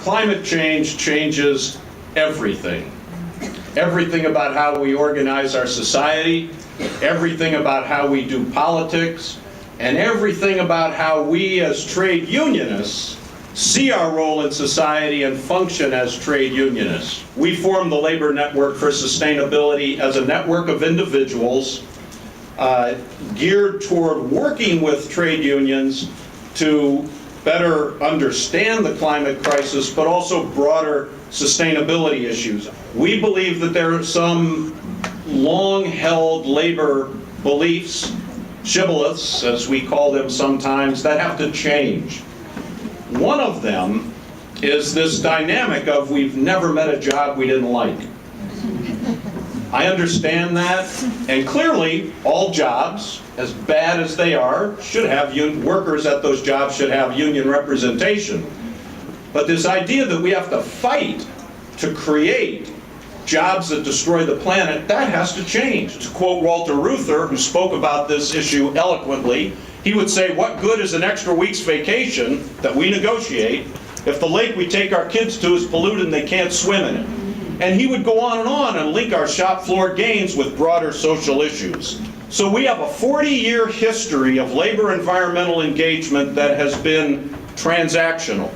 Climate change changes everything. Everything about how we organize our society, everything about how we do politics, and everything about how we as trade unionists see our role in society and function as trade unionists. We form the Labor Network for Sustainability as a network of individuals geared toward working with trade unions to better understand the climate crisis, but also broader sustainability issues. We believe that there are some long-held labor beliefs, shibboleths, as we call them sometimes, that have to change. One of them is this dynamic of we've never met a job we didn't like. I understand that, and clearly all jobs, as bad as they are, should have workers at those jobs should have union representation. But this idea that we have to fight to create jobs that destroy the planet, that has to change. To quote Walter Reuther, who spoke about this issue eloquently, he would say, what good is an extra week's vacation that we negotiate if the lake we take our kids to is polluted and they can't swim in it? And he would go on and link our shop floor gains with broader social issues. So we have a 40-year history of labor environmental engagement that has been transactional.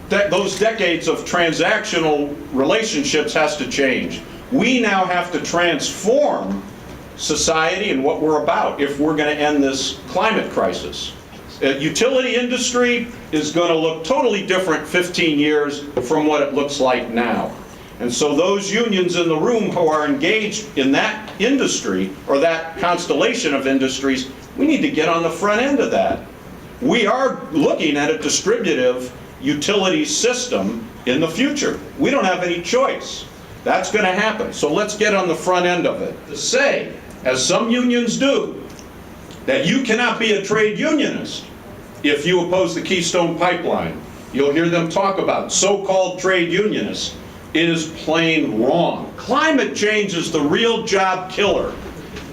Those decades of transactional relationships has to change. We now have to transform society and what we're about if we're going to end this climate crisis. Utility industry is going to look totally different 15 years from what it looks like now. And so those unions in the room who are engaged in that industry, or that constellation of industries, we need to get on the front end of that. We are looking at a distributive utility system in the future. We don't have any choice. That's going to happen. So let's get on the front end of it. To say, as some unions do, that you cannot be a trade unionist if you oppose the Keystone Pipeline. You'll hear them talk about so-called trade unionists. Is plain wrong. Climate change is the real job killer.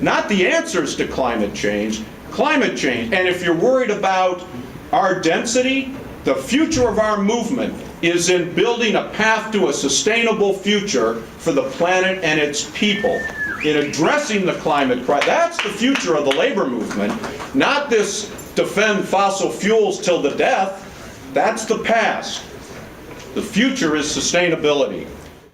Not the answers to climate change, climate change. And if you're worried about our density, the future of our movement is in building a path to a sustainable future for the planet and its people. In addressing the climate crisis, that's the future of the labor movement, not this defend fossil fuels till the death. That's the past. The future is sustainability.